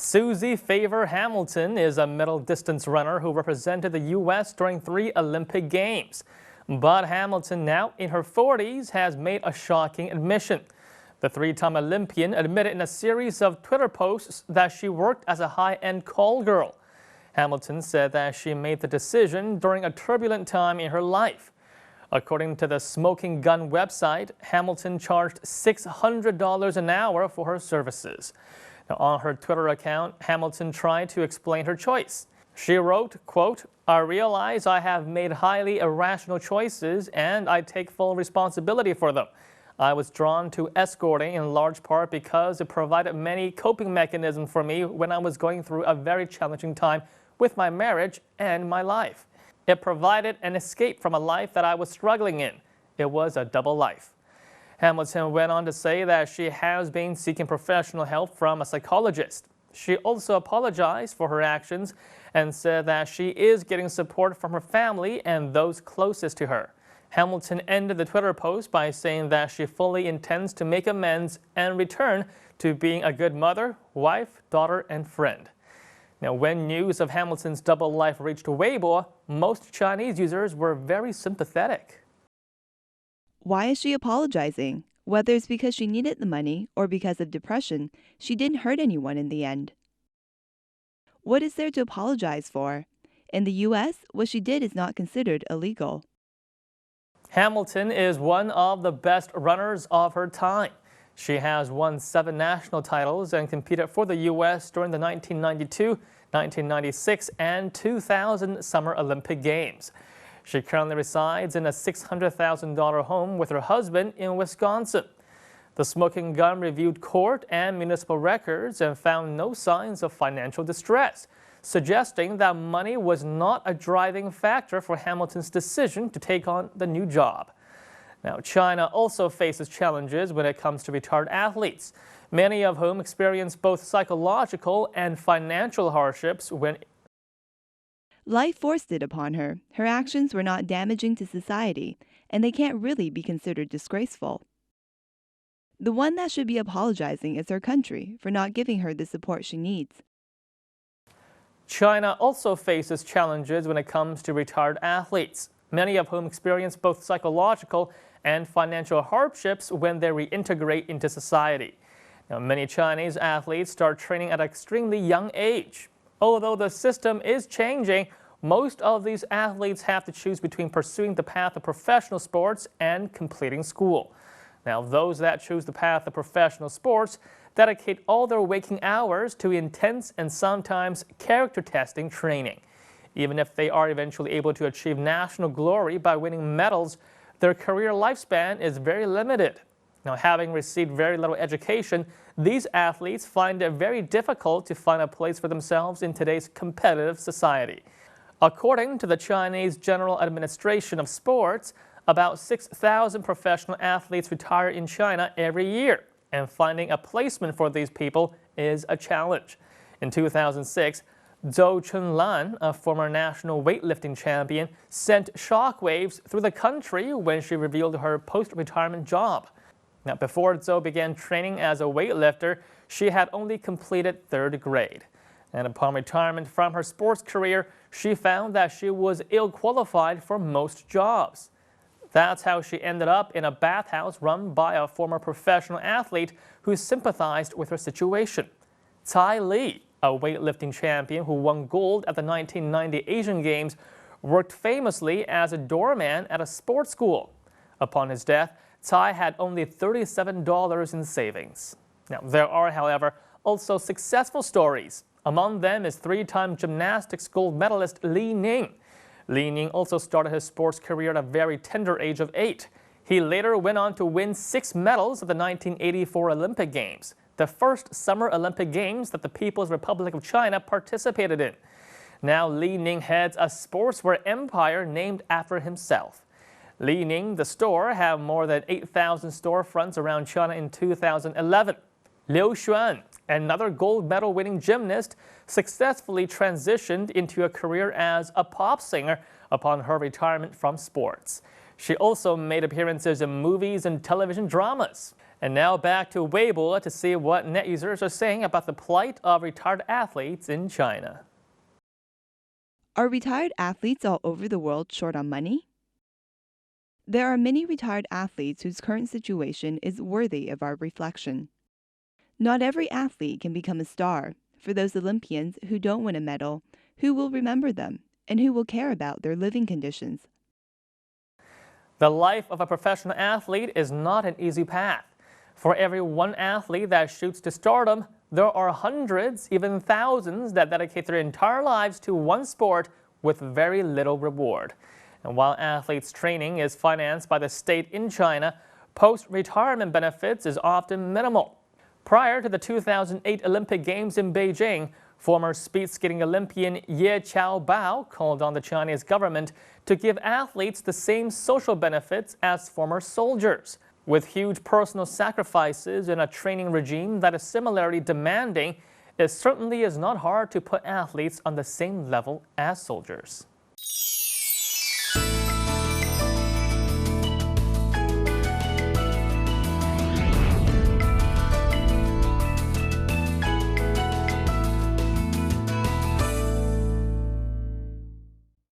Susie Favor Hamilton is a middle distance runner who represented the U.S. during 3 Olympic Games. But Hamilton, now in her 40s, has made a shocking admission. The 3-time Olympian admitted in a series of Twitter posts that she worked as a high-end call girl. Hamilton said that she made the decision during a turbulent time in her life. According to the Smoking Gun website, Hamilton charged $600 an hour for her services. Now, on her Twitter account, Hamilton tried to explain her choice. She wrote, quote, "I realize I have made highly irrational choices and I take full responsibility for them. I was drawn to escorting in large part because it provided many coping mechanisms for me when I was going through a very challenging time with my marriage and my life. It provided an escape from a life that I was struggling in. It was a double life." Hamilton went on to say that she has been seeking professional help from a psychologist. She also apologized for her actions and said that she is getting support from her family and those closest to her. Hamilton ended the Twitter post by saying that she fully intends to make amends and return to being a good mother, wife, daughter, and friend. Now, when news of Hamilton's double life reached Weibo, most Chinese users were very sympathetic. Why is she apologizing? Whether it's because she needed the money or because of depression, she didn't hurt anyone in the end. What is there to apologize for? In the U.S., what she did is not considered illegal. Hamilton is one of the best runners of her time. She has won 7 national titles and competed for the U.S. during the 1992, 1996, and 2000 Summer Olympic Games. She currently resides in a $600,000 home with her husband in Wisconsin. The Smoking Gun reviewed court and municipal records and found no signs of financial distress, suggesting that money was not a driving factor for Hamilton's decision to take on the new job. Now, China also faces challenges when it comes to retired athletes, many of whom experience both psychological and financial hardships when Life forced it upon her. Her actions were not damaging to society, and they can't really be considered disgraceful. The one that should be apologizing is her country for not giving her the support she needs. China also faces challenges when it comes to retired athletes, many of whom experience both psychological and financial hardships when they reintegrate into society. Now, many Chinese athletes start training at an extremely young age. Although the system is changing, most of these athletes have to choose between pursuing the path of professional sports and completing school. Now, those that choose the path of professional sports dedicate all their waking hours to intense and sometimes character-testing training. Even if they are eventually able to achieve national glory by winning medals, their career lifespan is very limited. Now, having received very little education, these athletes find it very difficult to find a place for themselves in today's competitive society. According to the Chinese General Administration of Sports, about 6,000 professional athletes retire in China every year, and finding a placement for these people is a challenge. In 2006, Zhou Chunlan, a former national weightlifting champion, sent shockwaves through the country when she revealed her post-retirement job. Now, before Zhou began training as a weightlifter, she had only completed 3rd grade. And upon retirement from her sports career, she found that she was ill-qualified for most jobs. That's how she ended up in a bathhouse run by a former professional athlete who sympathized with her situation. Tsai Li, a weightlifting champion who won gold at the 1990 Asian Games, worked famously as a doorman at a sports school. Upon his death, Tsai had only $37 in savings. Now, there are, however, also successful stories. Among them is 3-time gymnastics gold medalist Li Ning. Li Ning also started his sports career at a very tender age of 8. He later went on to win 6 medals at the 1984 Olympic Games, the first Summer Olympic Games that the People's Republic of China participated in. Now, Li Ning heads a sportswear empire named after himself. Li Ning, the store, had more than 8,000 storefronts around China in 2011. Liu Xuan, another gold medal winning gymnast, successfully transitioned into a career as a pop singer upon her retirement from sports. She also made appearances in movies and television dramas. And now back to Weibo to see what net users are saying about the plight of retired athletes in China. Are retired athletes all over the world short on money? There are many retired athletes whose current situation is worthy of our reflection. Not every athlete can become a star. For those Olympians who don't win a medal, who will remember them and who will care about their living conditions? The life of a professional athlete is not an easy path. For every one athlete that shoots to stardom, there are hundreds, even thousands, that dedicate their entire lives to one sport with very little reward. And while athletes' training is financed by the state in China, post-retirement benefits is often minimal. Prior to the 2008 Olympic Games in Beijing, former speed skating Olympian Ye Qiaobao called on the Chinese government to give athletes the same social benefits as former soldiers. With huge personal sacrifices and a training regime that is similarly demanding, it certainly is not hard to put athletes on the same level as soldiers.